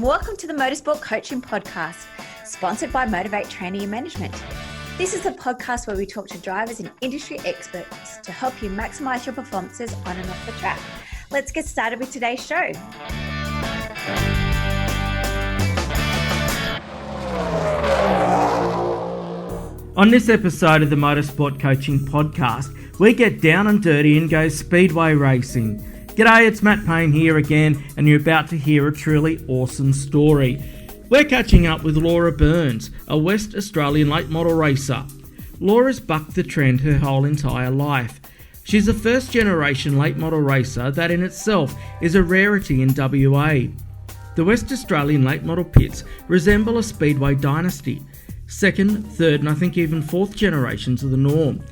welcome to the Motorsport Coaching Podcast, sponsored by Motivate Training and Management. This is a podcast where we talk to drivers and industry experts to help you maximize your performances on and off the track. Let's get started with today's show. On this episode of the Motorsport Coaching Podcast, we get down and dirty and go speedway racing. G'day, it's Matt Payne here again, and you're about to hear a truly awesome story. We're catching up with Laura Byrnes, a West Australian late model racer. Laura's bucked the trend her whole entire life. She's a first generation late model racer that in itself is a rarity in WA. The West Australian late model pits resemble a speedway dynasty. Second, third and I think even fourth generations are the norm.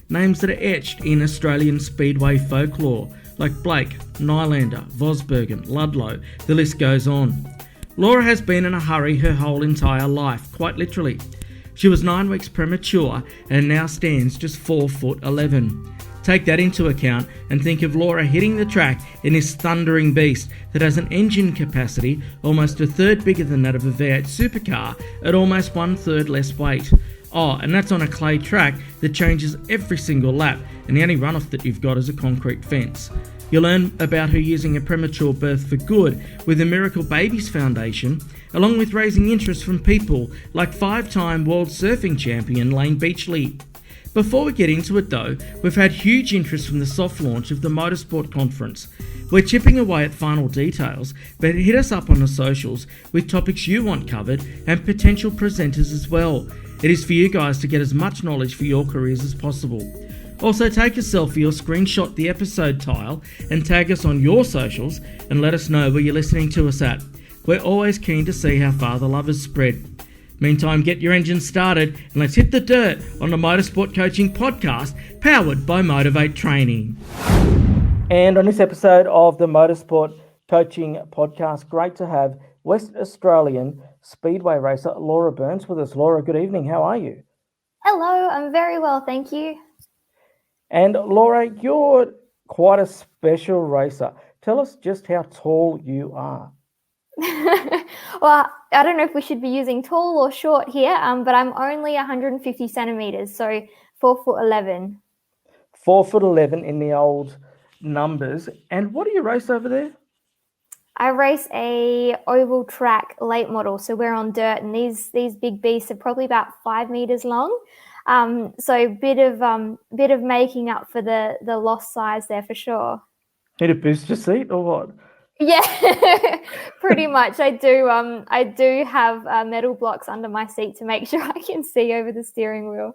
Names that are etched in Australian speedway folklore, like Blake, Nylander, Vosbergen, Ludlow, the list goes on. Laura has been in a hurry her whole entire life, quite literally. She was 9 weeks premature and now stands just 4'11". Take that into account and think of Laura hitting the track in this thundering beast that has an engine capacity almost a third bigger than that of a V8 supercar at almost 1/3 less weight. Oh, and that's on a clay track that changes every single lap, and the only runoff that you've got is a concrete fence. You'll learn about her using a premature birth for good with the Miracle Babies Foundation, along with raising interest from people like 5-time world surfing champion Layne Beachley. Before we get into it though, we've had huge interest from the soft launch of the Motorsport Conference. We're chipping away at final details, but hit us up on the socials with topics you want covered and potential presenters as well. It is for you guys to get as much knowledge for your careers as possible. Also, take a selfie or screenshot the episode tile and tag us on your socials and let us know where you're listening to us at. We're always keen to see how far the love has spread. Meantime, get your engine started and let's hit the dirt on the Motorsport Coaching Podcast, powered by Motivate Training. And on this episode of the Motorsport Coaching Podcast, great to have West Australian speedway racer Laura Byrnes with us. Laura, good evening. How are you? Hello, I'm very well, thank you. And Laura, you're quite a special racer. Tell us just how tall you are. Well, I don't know if we should be using tall or short here, but I'm only 150 centimeters, so 4'11". 4'11" in the old numbers. And what do you race over there? I race a oval track late model, so we're on dirt, and these big beasts are probably about 5 meters long. So bit of making up for the lost size there for sure. Need a booster seat or what? Yeah, pretty much. I do have metal blocks under my seat to make sure I can see over the steering wheel.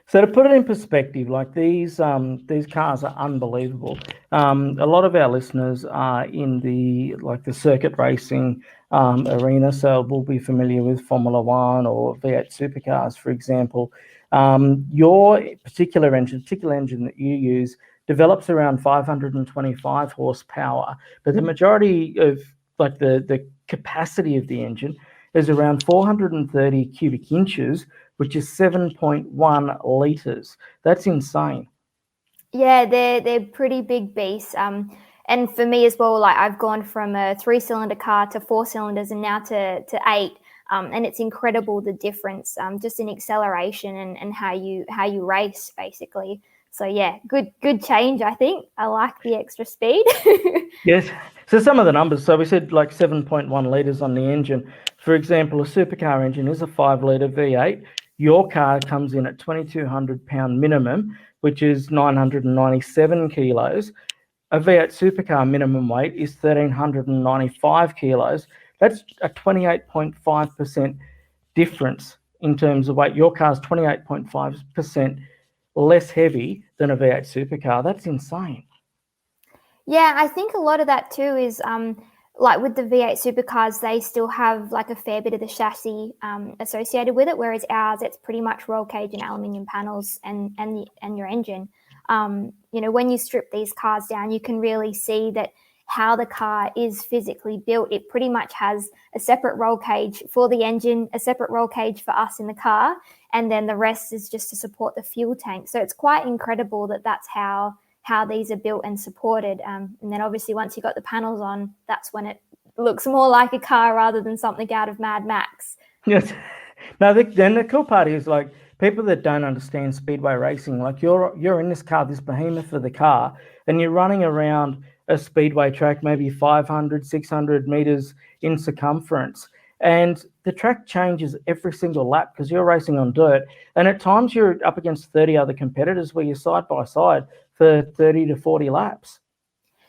So to put it in perspective, like these cars are unbelievable. A lot of our listeners are in the circuit racing arena, so we'll be familiar with Formula One or V8 supercars, for example. Your particular engine that you use develops around 525 horsepower, but the majority of the capacity of the engine is around 430 cubic inches, which is 7.1 litres. That's insane. Yeah, they're pretty big beasts. And for me as well, like I've gone from a 3-cylinder car to 4 cylinders and now to 8. And it's incredible the difference just in acceleration and how you race basically. So yeah, good change, I think. I like the extra speed. Yes. So some of the numbers. So we said like 7.1 litres on the engine. For example, a supercar engine is a 5-litre V8. Your car comes in at 2,200 pound minimum, which is 997 kilos. A V8 supercar minimum weight is 1,395 kilos. That's a 28.5% difference in terms of weight. Your car's 28.5% less heavy than a V8 supercar. That's insane. Yeah, I think a lot of that too is like with the V8 supercars, they still have like a fair bit of the chassis associated with it, whereas ours, it's pretty much roll cage and aluminium panels and your engine. When you strip these cars down, you can really see that how the car is physically built. It pretty much has a separate roll cage for the engine, a separate roll cage for us in the car, and then the rest is just to support the fuel tank. So it's quite incredible that that's how these are built and supported. And then obviously once you got the panels on, that's when it looks more like a car rather than something out of Mad Max. Yes. No, then the cool part is like people that don't understand speedway racing, like you're in this car, this behemoth of the car, and you're running around a speedway track, maybe 500, 600 meters in circumference. And the track changes every single lap because you're racing on dirt. And at times you're up against 30 other competitors where you're side by side for 30 to 40 laps.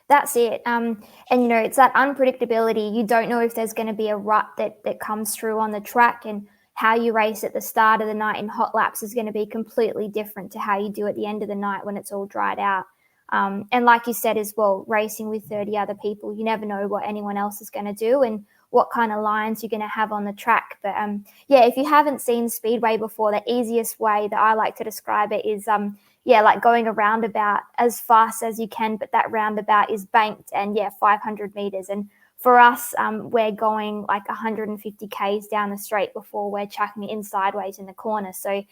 That's it. And, it's that unpredictability. You don't know if there's going to be a rut that comes through on the track, and how you race at the start of the night in hot laps is going to be completely different to how you do at the end of the night when it's all dried out. And like you said as well, racing with 30 other people, you never know what anyone else is going to do and what kind of lines you're going to have on the track. But if you haven't seen Speedway before, the easiest way that I like to describe it is like going a roundabout as fast as you can, but that roundabout is banked and 500 meters. And for us, we're going like 150 Ks down the straight before we're chucking it in sideways in the corner. So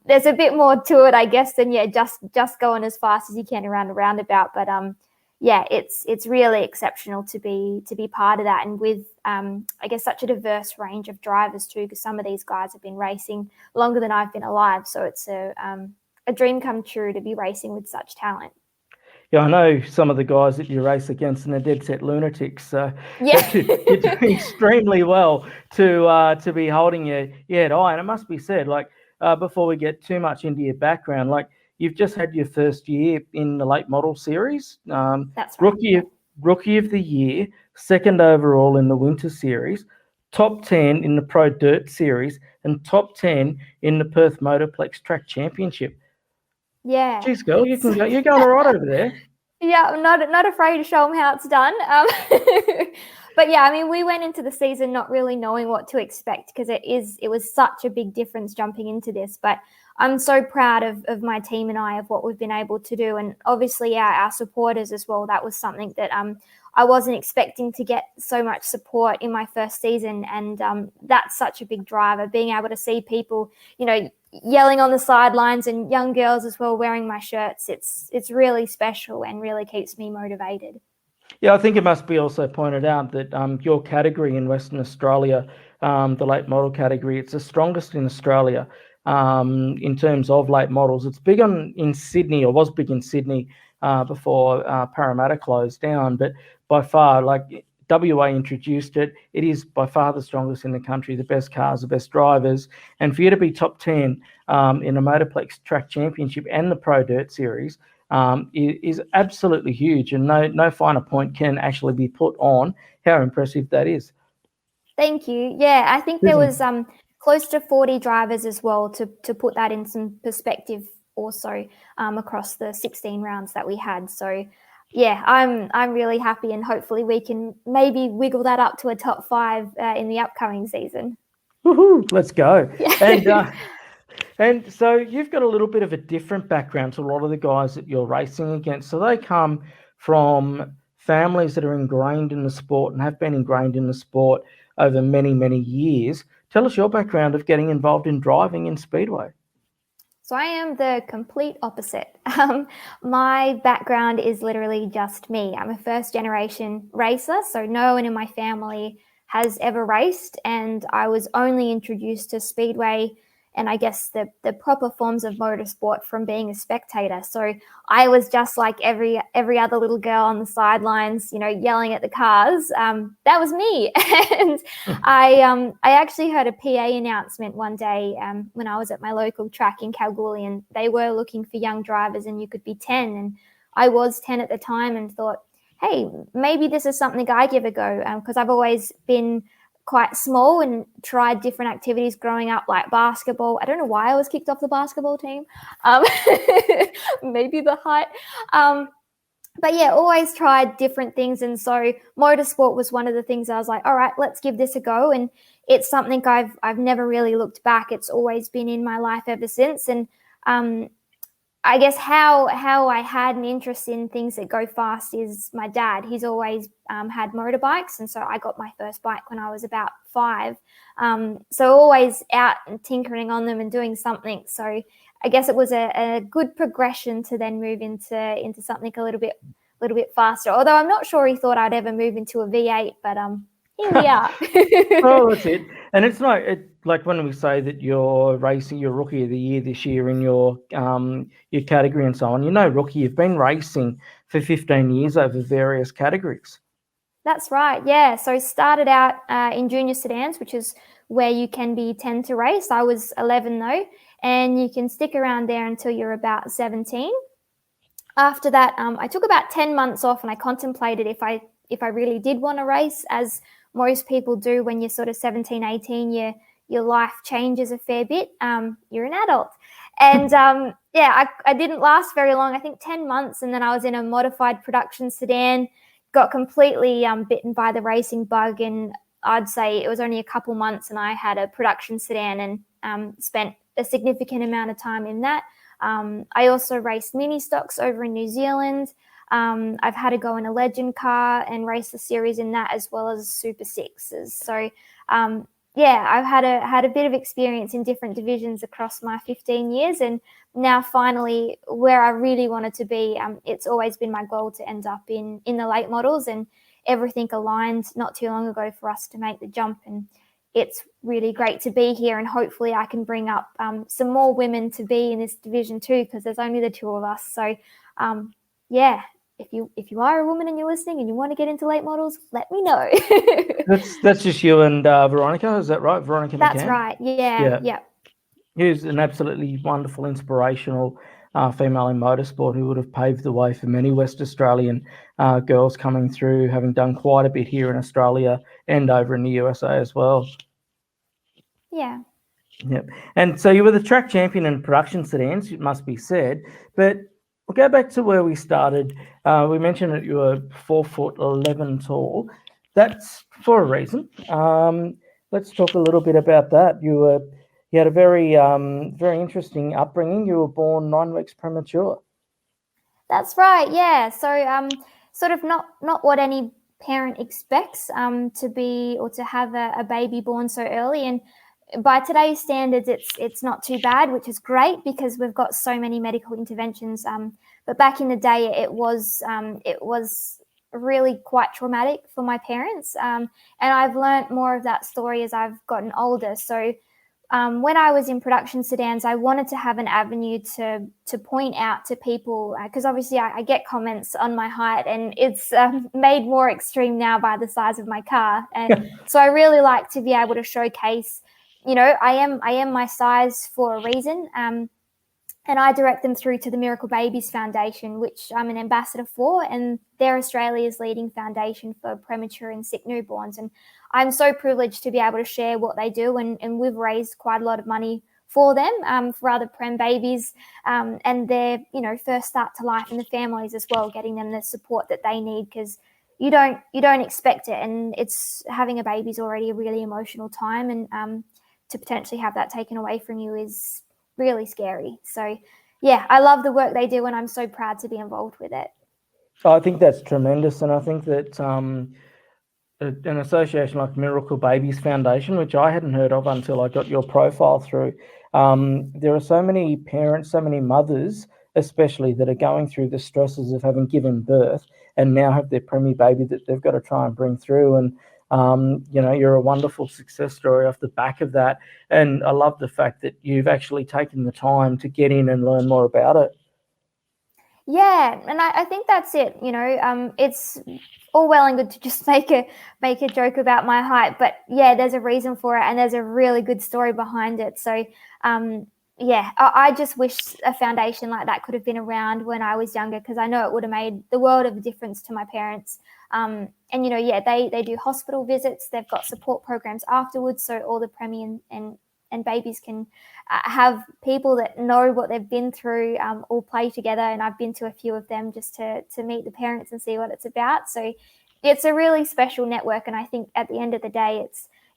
there's a bit more to it, I guess, than just going as fast as you can around a roundabout. But it's really exceptional to be part of that, and with I guess such a diverse range of drivers too, because some of these guys have been racing longer than I've been alive. So it's a dream come true to be racing with such talent. Yeah, I know some of the guys that you race against, and they're dead set lunatics. You're doing extremely well to be holding your head high. And it must be said, like before we get too much into your background, like you've just had your first year in the late model series. That's right. Rookie of the year, second overall in the winter series, top 10 in the Pro Dirt series, and top 10 in the Perth Motorplex Track Championship. Yeah. Jeez, girl, you're going all right over there. Yeah, I'm not afraid to show them how it's done. But yeah, I mean, we went into the season not really knowing what to expect because it was such a big difference jumping into this. But I'm so proud of my team and I of what we've been able to do, and obviously our supporters as well. That was something that I wasn't expecting to get so much support in my first season, and that's such a big driver. Being able to see people, yelling on the sidelines, and young girls as well wearing my shirts, it's really special and really keeps me motivated. Yeah, I think it must be also pointed out that your category in Western Australia, the late model category, it's the strongest in Australia in terms of late models. It's big in Sydney, or was big in Sydney before Parramatta closed down, but by far, like WA introduced it. It is by far the strongest in the country, the best cars, the best drivers. And for you to be top 10 in a Motorplex Track Championship and the Pro Dirt Series is absolutely huge. And no finer point can actually be put on how impressive that is. Thank you. Yeah, I think there was close to 40 drivers as well, to put that in some perspective also across the 16 rounds that we had. So yeah, I'm really happy, and hopefully we can maybe wiggle that up to a top 5 in the upcoming season. Woohoo! Let's go. Yeah. And so you've got a little bit of a different background to a lot of the guys that you're racing against. So they come from families that are ingrained in the sport and have been ingrained in the sport over many, many years. Tell us your background of getting involved in driving in Speedway. So I am the complete opposite. My background is literally just me. I'm a first generation racer, so no one in my family has ever raced, and I was only introduced to Speedway and I guess the proper forms of motorsport from being a spectator. So I was just like every other little girl on the sidelines, yelling at the cars. That was me. And I actually heard a PA announcement one day when I was at my local track in Kalgoorlie, and they were looking for young drivers and you could be 10. And I was 10 at the time and thought, hey, maybe this is something I give a go, because I've always been quite small and tried different activities growing up, like basketball. I don't know why I was kicked off the basketball team. Maybe the height. But yeah, always tried different things. And so motorsport was one of the things I was like, all right, let's give this a go. And it's something I've never really looked back. It's always been in my life ever since. And I guess how I had an interest in things that go fast is my dad. He's always had motorbikes, and so I got my first bike when I was about 5. So always out and tinkering on them and doing something. So I guess it was a good progression to then move into something a little bit little bit faster. Although I'm not sure he thought I'd ever move into a V8, but here we are. Oh, that's it. And it's not like when we say that you're racing, you're Rookie of the Year this year in your category and so on. Rookie, you've been racing for 15 years over various categories. That's right, yeah. So started out in junior sedans, which is where you can be 10 to race. I was 11 though, and you can stick around there until you're about 17. After that, I took about 10 months off, and I contemplated if I really did want to race, as most people do when you're sort of 17, 18, your life changes a fair bit. You're an adult. And I didn't last very long, I think 10 months, and then I was in a modified production sedan, got completely bitten by the racing bug, and I'd say it was only a couple months and I had a production sedan and spent a significant amount of time in that. I also raced mini stocks over in New Zealand. I've had to go in a legend car and race the series in that, as well as Super Sixes. So I've had a bit of experience in different divisions across my 15 years, and now finally where I really wanted to be. It's always been my goal to end up in the late models, and everything aligned not too long ago for us to make the jump, and it's really great to be here, and hopefully I can bring up some more women to be in this division too, because there's only the two of us. So if you are a woman and you're listening and you want to get into late models, let me know. That's just you and Veronica, is that right? Veronica McCann? That's right, yeah. Who's an absolutely wonderful, inspirational female in motorsport who would have paved the way for many West Australian girls coming through, having done quite a bit here in Australia and over in the USA as well. Yeah. Yep. And so you were the track champion in production sedans, it must be said, but we'll go back to where we started. We mentioned that you were 4'11" tall. That's for a reason. Let's talk a little bit about that. You had a very interesting upbringing. You were born 9 weeks premature. That's right, yeah. So sort of not what any parent expects to be or to have a baby born so early. And by today's standards, it's not too bad, which is great because we've got so many medical interventions. But back in the day, it was really quite traumatic for my parents. And I've learnt more of that story as I've gotten older. So when I was in production sedans, I wanted to have an avenue to point out to people, because obviously I get comments on my height, and it's made more extreme now by the size of my car. And so I really like to be able to showcase, I am my size for a reason. And I direct them through to the Miracle Babies Foundation, which I'm an ambassador for, and they're Australia's leading foundation for premature and sick newborns. And I'm so privileged to be able to share what they do, and we've raised quite a lot of money for them, for other prem babies, and their first start to life in the families as well, getting them the support that they need, because you don't expect it, and it's having a baby is already a really emotional time, and to potentially have that taken away from you is really scary. So I love the work they do, and I'm so proud to be involved with it. I think that's tremendous, and I think that an association like Miracle Babies Foundation, which I hadn't heard of until I got your profile through, there are so many parents, so many mothers especially, that are going through the stresses of having given birth and now have their preemie baby that they've got to try and bring through. And you're a wonderful success story off the back of that. And I love the fact that you've actually taken the time to get in and learn more about it. Yeah, and I think that's it. It's all well and good to just make a joke about my height, but there's a reason for it, and there's a really good story behind it. So I just wish a foundation like that could have been around when I was younger, because I know it would have made the world of a difference to my parents. They do hospital visits. They've got support programs afterwards, so all the preemie and babies can have people that know what they've been through all play together. And I've been to a few of them just to meet the parents and see what it's about. So it's a really special network, and I think at the end of the day,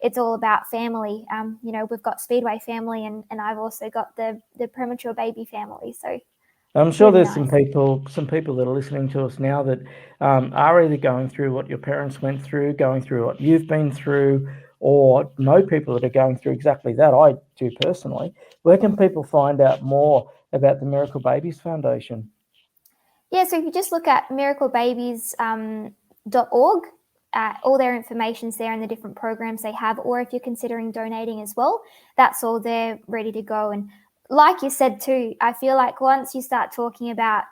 it's all about family. We've got Speedway family, and I've also got the premature baby family. So I'm sure there's some people that are listening to us now that are either going through what your parents went through, going through what you've been through, or know people that are going through exactly that. I do personally. Where can people find out more about the Miracle Babies Foundation? Yeah, so if you just look at miraclebabies.org, all their information's there and the different programs they have, or if you're considering donating as well, that's all there ready to go. And like you said too, I feel like once you start talking about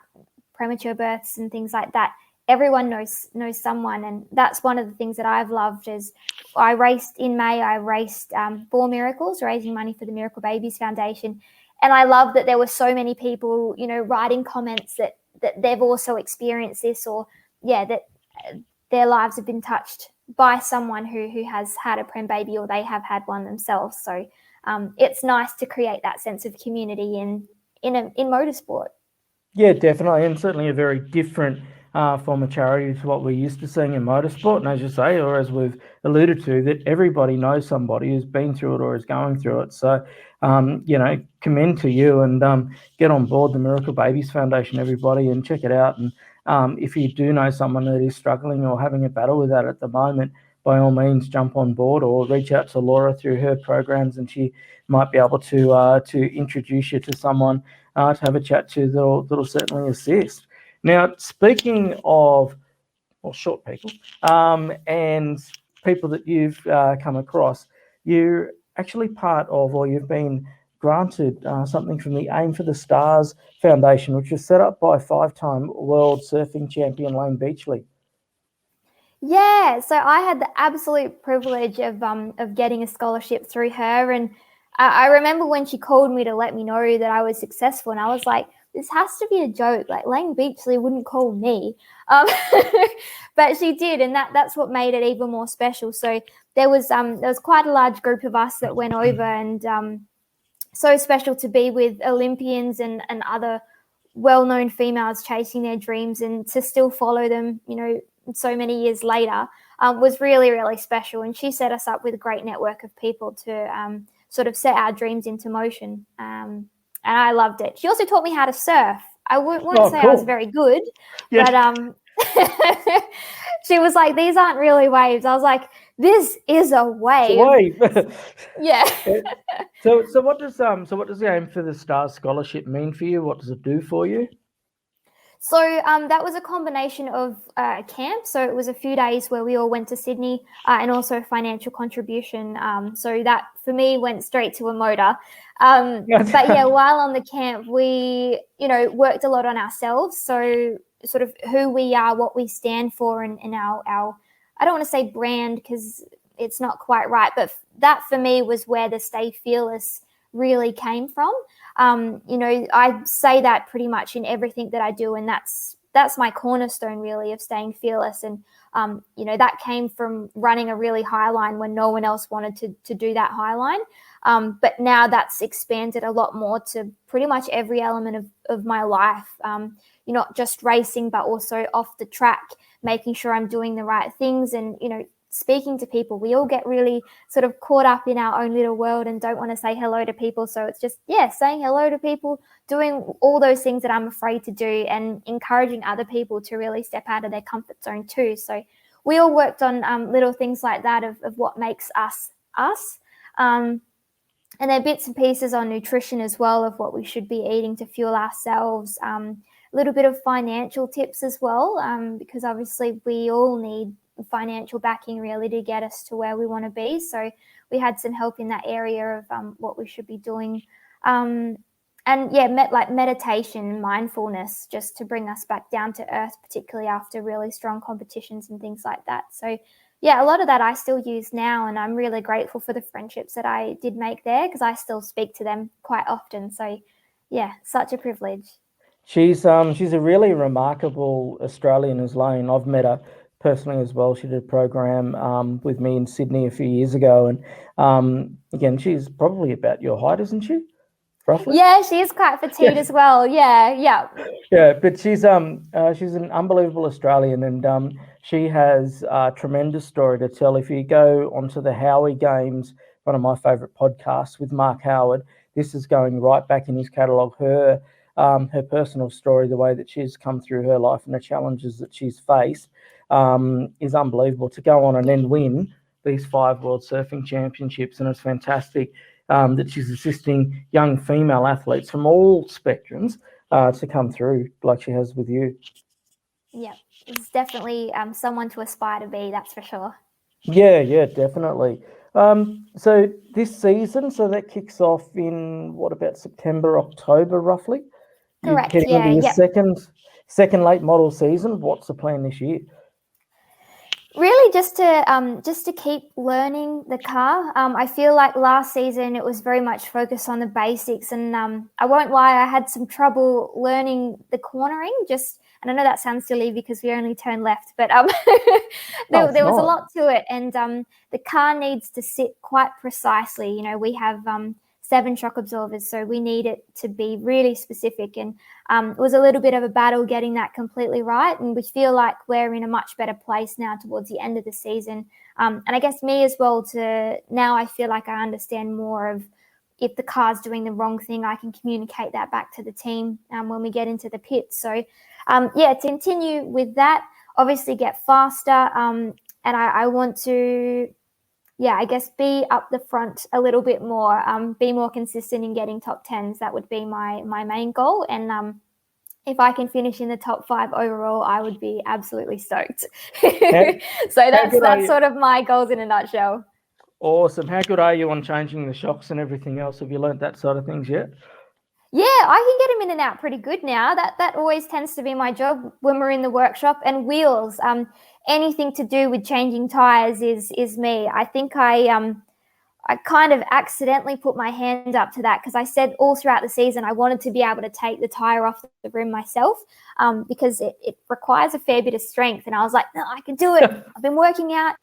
premature births and things like that, everyone knows someone. And that's one of the things that I've loved is I raced in May, I raced 4 Miracles, raising money for the Miracle Babies Foundation. And I love that there were so many people, writing comments that they've also experienced this, or that their lives have been touched by someone who has had a prem baby, or they have had one themselves. So it's nice to create that sense of community in motorsport. Yeah, definitely, and certainly a very different form of charity to what we're used to seeing in motorsport. And as you say, or as we've alluded to, that everybody knows somebody who's been through it or is going through it. So, commend to you, and get on board the Miracle Babies Foundation, everybody, and check it out. And if you do know someone that is struggling or having a battle with that at the moment, by all means, jump on board or reach out to Laura through her programs, and she might be able to introduce you to someone to have a chat to that'll certainly assist. Now, speaking of short people and people that you've come across, you're actually part of, or you've been granted something from the Aim for the Stars Foundation, which was set up by 5-time world surfing champion Layne Beachley. Yeah, so I had the absolute privilege of getting a scholarship through her, and I remember when she called me to let me know that I was successful, and I was like, this has to be a joke. Like, Layne Beachley wouldn't call me, but she did, and that's what made it even more special. So there was quite a large group of us that went over, and so special to be with Olympians and other well-known females chasing their dreams, and to still follow them, so many years later, was really, really special. And she set us up with a great network of people to sort of set our dreams into motion. And I loved it. She also taught me how to surf. I wouldn't say cool. I was very good, but she was like, these aren't really waves. I was like, this is a wave. It's a wave. Yeah. So what does the Aim for the Stars scholarship mean for you? What does it do for you? So that was a combination of a camp. So it was a few days where we all went to Sydney, and also a financial contribution. So that for me went straight to a motor. But yeah, while on the camp, we, worked a lot on ourselves. So sort of who we are, what we stand for, and our I don't want to say brand because it's not quite right, but that for me was where the Stay Fearless really came from. I say that pretty much in everything that I do, and that's my cornerstone really of staying fearless. And that came from running a really high line when no one else wanted to do that high line. But now that's expanded a lot more to pretty much every element of my life. Not just racing, but also off the track, making sure I'm doing the right things, and speaking to people. We all get really sort of caught up in our own little world and don't want to say hello to people. So it's just, saying hello to people, doing all those things that I'm afraid to do, and encouraging other people to really step out of their comfort zone too. So we all worked on little things like that of what makes us us. And then bits and pieces on nutrition as well, of what we should be eating to fuel ourselves. A little bit of financial tips as well, because obviously we all need financial backing really to get us to where we want to be. So we had some help in that area of what we should be doing. Like meditation, mindfulness, just to bring us back down to earth, particularly after really strong competitions and things like that. So a lot of that I still use now, and I'm really grateful for the friendships that I did make there, because I still speak to them quite often. So such a privilege. She's a really remarkable Australian, as Layne. I've met her personally as well. She did a program with me in Sydney a few years ago, and again, she's probably about your height, isn't she? Roughly? Yeah, she is quite petite as well. Yeah. But she's an unbelievable Australian, and she has a tremendous story to tell. If you go onto the Howie Games, one of my favourite podcasts with Mark Howard, this is going right back in his catalogue. Her personal story, the way that she's come through her life and the challenges that she's faced, is unbelievable. To go on and then win these 5 World Surfing Championships, and it's fantastic that she's assisting young female athletes from all spectrums to come through like she has with you. Yeah, it's definitely someone to aspire to be, that's for sure. Yeah, definitely. So this season, so that kicks off in what, about September, October, roughly? You're Correct, heading yeah, into your yep. second late model season. What's the plan this year? Really, just to keep learning the car. I feel like last season it was very much focused on the basics, and I won't lie, I had some trouble learning the cornering. And I know that sounds silly because we only turn left, but there was a lot to it, and the car needs to sit quite precisely. You know, we have 7 shock absorbers, so we need it to be really specific, and it was a little bit of a battle getting that completely right, and we feel like we're in a much better place now towards the end of the season. And I guess me as well, now I feel like I understand more of if the car's doing the wrong thing, I can communicate that back to the team when we get into the pits. So to continue with that, obviously get faster, and I want to I guess be up the front a little bit more, be more consistent in getting top 10s. That would be my main goal. And if I can finish in the top 5 overall, I would be absolutely stoked. So that's sort of my goals in a nutshell. Awesome. How good are you on changing the shocks and everything else? Have you learnt that side of things yet? Yeah, I can get them in and out pretty good now. That always tends to be my job when we're in the workshop. And wheels, anything to do with changing tires is me. I think I kind of accidentally put my hand up to that because I said all throughout the season I wanted to be able to take the tire off the rim myself because it requires a fair bit of strength. And I was like, no, I can do it. I've been working out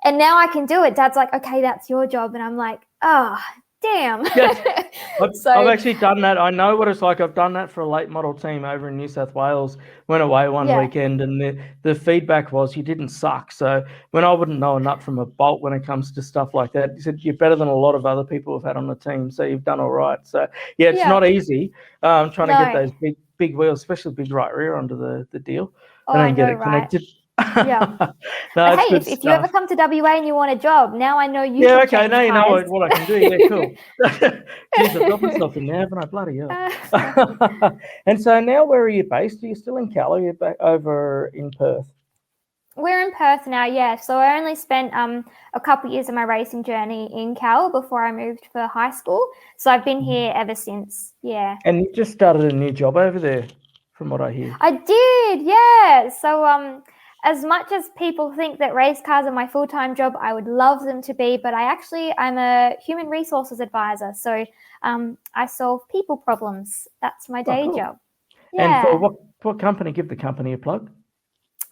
and now I can do it. Dad's like, okay, that's your job. And I'm like, oh, damn. Yes. I've actually done that. I know what it's like. I've done that for a late model team over in New South Wales. Went away one weekend and the feedback was you didn't suck. So when I wouldn't know a nut from a bolt when it comes to stuff like that, he said, you're better than a lot of other people have had on the team. So you've done all right. So it's not easy trying to get those big wheels, especially big right rear onto the deal and then get it connected. Yeah. No, hey, if you ever come to WA and you want a job, now I know you can change now you tires. know what I can do. Yeah, cool. Jeez, I've got myself in there, haven't I? Bloody hell. And so now where are you based? Are you still in Cal or are you back over in Perth? We're in Perth now, yeah. So I only spent a couple of years of my racing journey in Cal before I moved for high school. So I've been here ever since, yeah. And you just started a new job over there, from what I hear. I did, yeah. So as much as people think that race cars are my full-time job, I would love them to be, but I'm a human resources advisor. So I solve people problems. That's my day job. Yeah. And for what company? Give the company a plug.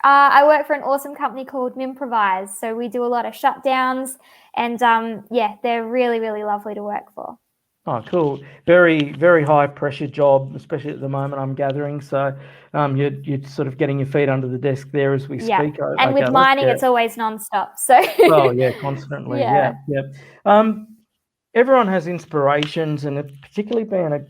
I work for an awesome company called Improvise. So we do a lot of shutdowns and they're really, really lovely to work for. Oh, cool. Very, very high pressure job, especially at the moment, I'm gathering. So you're sort of getting your feet under the desk there as we speak. And with mining, it's always nonstop. So constantly. Yeah. Everyone has inspirations, and particularly being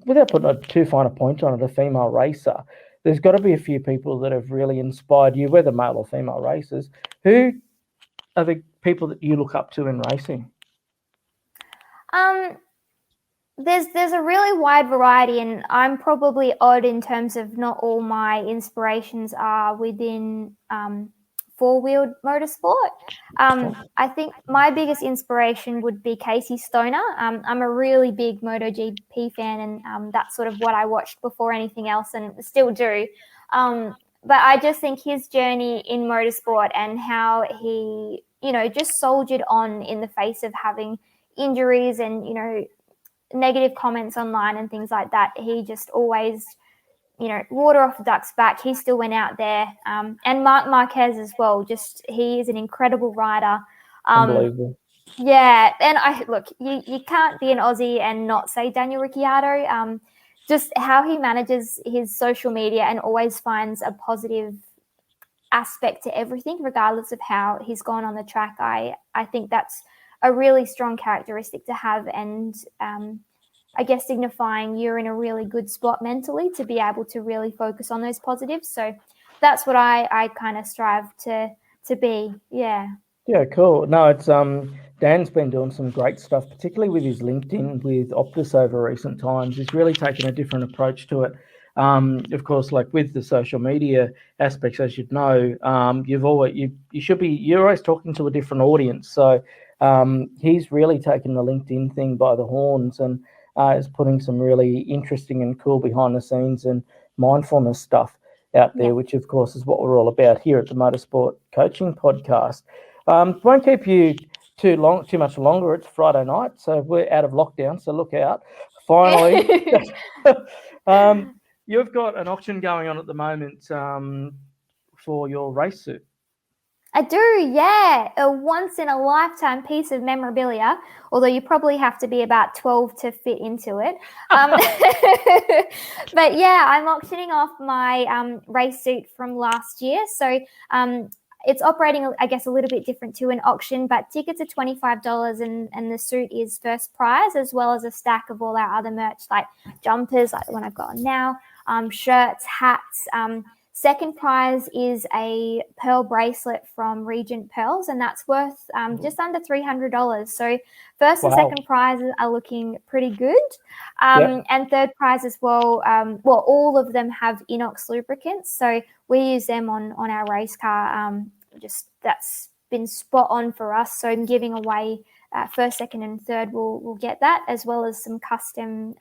without putting too fine a point on it, a female racer, there's got to be a few people that have really inspired you, whether male or female racers. Who are the people that you look up to in racing? There's a really wide variety, and I'm probably odd in terms of not all my inspirations are within four-wheeled motorsport. I think my biggest inspiration would be Casey Stoner. I'm a really big MotoGP fan, and that's sort of what I watched before anything else and still do. But I just think his journey in motorsport and how he, just soldiered on in the face of having injuries and, negative comments online and things like that. He just always, water off the duck's back. He still went out there. And Marc Marquez as well. He is an incredible rider. Unbelievable. Yeah. And you can't be an Aussie and not say Daniel Ricciardo. Just how he manages his social media and always finds a positive aspect to everything, regardless of how he's gone on the track. I think that's a really strong characteristic to have, and I guess signifying you're in a really good spot mentally to be able to really focus on those positives. So that's what I kind of strive to be. Yeah. Yeah, cool. No, it's Dan's been doing some great stuff, particularly with his LinkedIn with Optus over recent times. He's really taken a different approach to it. Of course, like with the social media aspects, as you'd know, you're always talking to a different audience. So he's really taken the LinkedIn thing by the horns and is putting some really interesting and cool behind the scenes and mindfulness stuff out there, which of course is what we're all about here at the Motorsport Coaching Podcast. Won't keep you too much longer. It's Friday night, so we're out of lockdown, so look out. Finally, you've got an auction going on at the moment for your race suit. I do, yeah. A once-in-a-lifetime piece of memorabilia, although you probably have to be about 12 to fit into it. But yeah, I'm auctioning off my race suit from last year. So it's operating, I guess, a little bit different to an auction, but tickets are $25 and the suit is first prize, as well as a stack of all our other merch like jumpers, like the one I've got on now, shirts, hats. Second prize is a pearl bracelet from Regent Pearls, and that's worth just under $300. So first and second prizes are looking pretty good. And third prize as well, all of them have inox lubricants. So we use them on our race car. That's been spot on for us. So I'm giving away first, second, and third. We'll get that, as well as some custom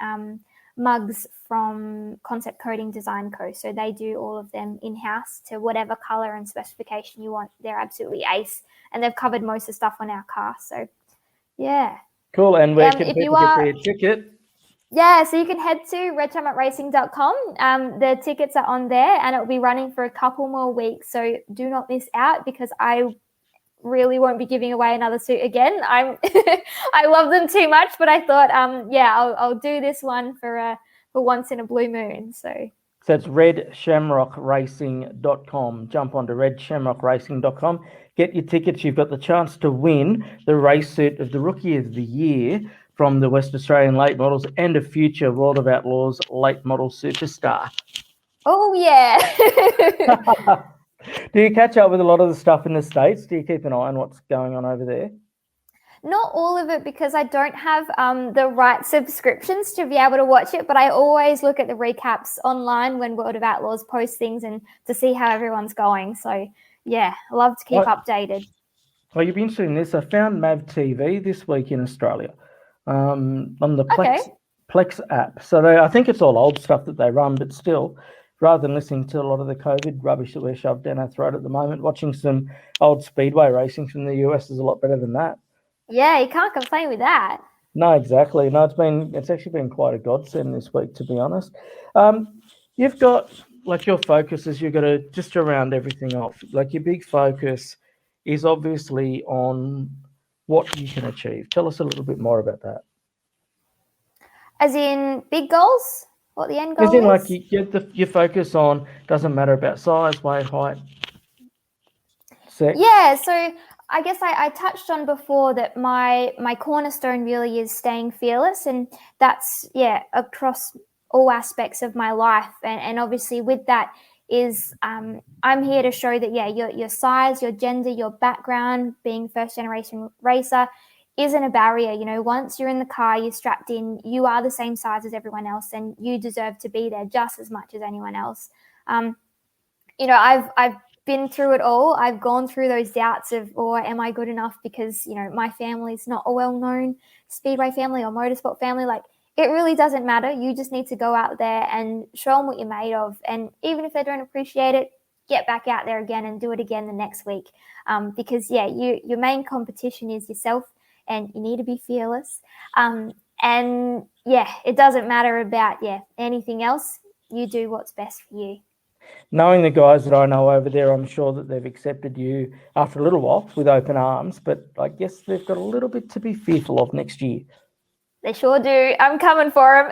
mugs from Concept Coding Design Co. So they do all of them in-house to whatever color and specification you want. They're absolutely ace, and they've covered most of the stuff on our car. So yeah, cool. And where can people get their ticket? Yeah, so you can head to redshamrockracing.com. The tickets are on there, and it will be running for a couple more weeks, so do not miss out, because I really won't be giving away another suit again. I love them too much, but I thought, I'll do this one for once in a blue moon. So it's redshamrockracing.com. Jump onto redshamrockracing.com. Get your tickets. You've got the chance to win the race suit of the Rookie of the Year from the West Australian Late Models and a future World of Outlaws Late Model Superstar. Oh, yeah. Do you catch up with a lot of the stuff in the States? Do you keep an eye on what's going on over there? Not all of it, because I don't have the right subscriptions to be able to watch it, but I always look at the recaps online when World of Outlaws post things and to see how everyone's going. So, yeah, I love to keep updated. Well, you'd be interested in this. I found MAV TV this week in Australia on the Plex app. So I think it's all old stuff that they run, but still, rather than listening to a lot of the COVID rubbish that we're shoved down our throat at the moment, watching some old Speedway racing from the US is a lot better than that. Yeah, you can't complain with that. No, exactly. No, it's actually been quite a godsend this week, to be honest. You've got, like, your focus is you've got to just to round everything off. Like, your big focus is obviously on what you can achieve. Tell us a little bit more about that. As in big goals? What the end goal is? As in, like, you get your focus on, doesn't matter about size, weight, height, sex. Yeah, so I guess I touched on before that my cornerstone really is staying fearless, and that's, across all aspects of my life. And obviously with that is I'm here to show that, your size, your gender, your background, being first generation racer isn't a barrier. You know, once you're in the car, you're strapped in, you are the same size as everyone else, and you deserve to be there just as much as anyone else. I've been through it all. I've gone through those doubts of, am I good enough? Because, my family's not a well-known Speedway family or motorsport family. Like, it really doesn't matter. You just need to go out there and show them what you're made of. And even if they don't appreciate it, get back out there again and do it again the next week. Because, your main competition is yourself, and you need to be fearless. It doesn't matter about, anything else. You do what's best for you. Knowing the guys that I know over there, I'm sure that they've accepted you after a little while with open arms, but I guess they've got a little bit to be fearful of next year. They sure do. I'm coming for them.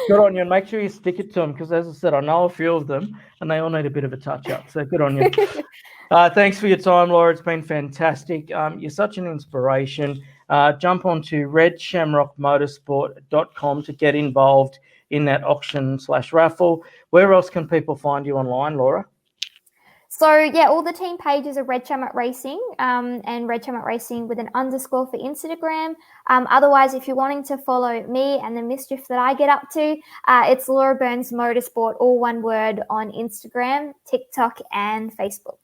Good on you, and make sure you stick it to them, because, as I said, I know a few of them, and they all need a bit of a touch-up, so good on you. Thanks for your time, Laura. It's been fantastic. You're such an inspiration. Jump onto redshamrockmotorsport.com to get involved in that auction/raffle. Where else can people find you online, Laura? So yeah, all the team pages are Red Chamat Racing and Red Chamat Racing with an underscore for Instagram. Otherwise, if you're wanting to follow me and the mischief that I get up to, it's Laura Byrnes Motorsport, all one word, on Instagram, TikTok and Facebook.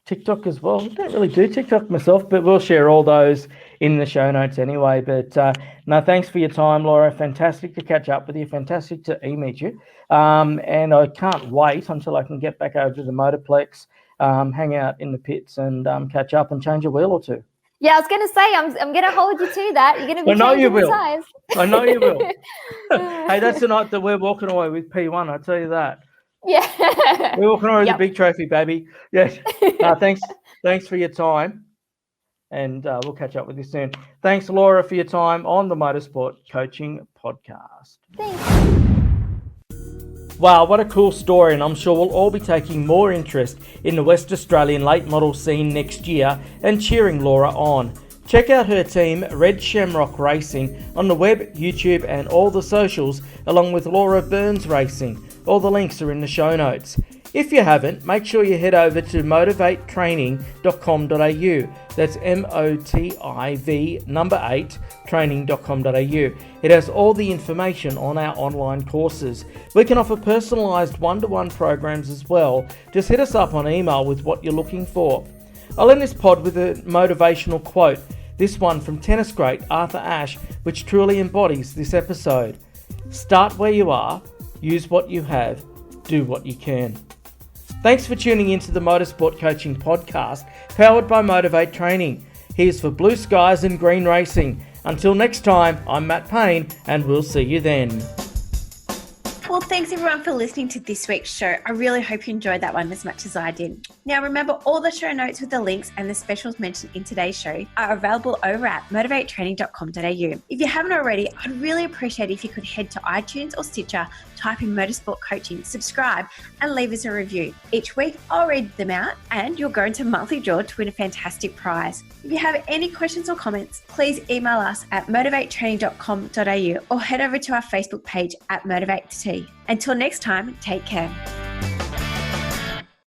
TikTok as well. I don't really do TikTok myself, but we'll share all those in the show notes anyway. But no, thanks for your time, Laura. Fantastic to catch up with you. Fantastic to meet you. And I can't wait until I can get back over to the Motorplex, hang out in the pits and catch up and change a wheel or two. Yeah, I was going to say, I'm going to hold you to that. You're going to be changing the size. I know you will. Hey, that's the night that we're walking away with P1, I tell you that. Yeah. We're walking away with a big trophy, baby. Yes. Thanks for your time. And we'll catch up with you soon. Thanks, Laura, for your time on the Motorsport Coaching Podcast. Thanks. Wow, what a cool story, and I'm sure we'll all be taking more interest in the West Australian late model scene next year and cheering Laura on. Check out her team, Red Shamrock Racing, on the web, YouTube and all the socials, along with Laura Byrnes Racing. All the links are in the show notes. If you haven't, make sure you head over to motivatetraining.com.au. That's MOTIV 8 training.com.au. It has all the information on our online courses. We can offer personalised one-to-one programs as well. Just hit us up on email with what you're looking for. I'll end this pod with a motivational quote. This one from tennis great Arthur Ashe, which truly embodies this episode. Start where you are, use what you have, do what you can. Thanks for tuning into the Motorsport Coaching Podcast, powered by Motivate Training. Here's for blue skies and green racing. Until next time, I'm Matt Payne, and we'll see you then. Well, thanks everyone for listening to this week's show. I really hope you enjoyed that one as much as I did. Now, remember, all the show notes with the links and the specials mentioned in today's show are available over at motivatetraining.com.au. If you haven't already, I'd really appreciate it if you could head to iTunes or Stitcher, type in Motorsport Coaching, subscribe, and leave us a review. Each week, I'll read them out and you'll go into monthly draw to win a fantastic prize. If you have any questions or comments, please email us at motivatetraining.com.au or head over to our Facebook page at Motivate Until next time, take care.